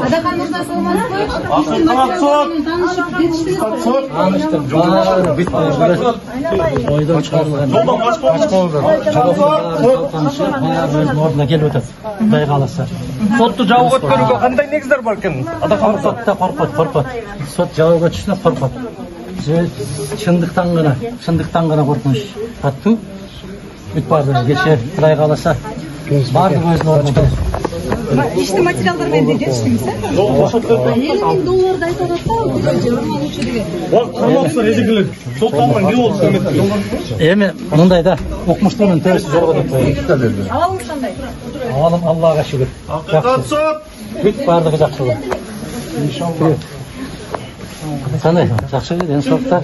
Adakan Murda саламатсыз ба? Танышып, ойдан шығарылған. Орнына келіп өтеді. Құдай қаласа. Сотты жауға өткеруге қандай негіздер бар екен? Сотта қорқады. Сот жауға түсіне қорқады. Шындықтан ғана қорқыныш татту. Бүт барды кеше Құдай қаласа барды өзінің орнында. İşte materjallarмен де жетіштіңіз, ә? $50.000 айтып жатса, лучше деген. Қамалса резекілік. Сотталған не болды көмекте? Еме, мұндай да оқымыштығының төресі зорға деп қойды. Авалыңыз қандай? Авалым Аллаға шүкір. Жақсы. Бүт бардығы жақсы болды. Қандай? Жақсы денсаулықта.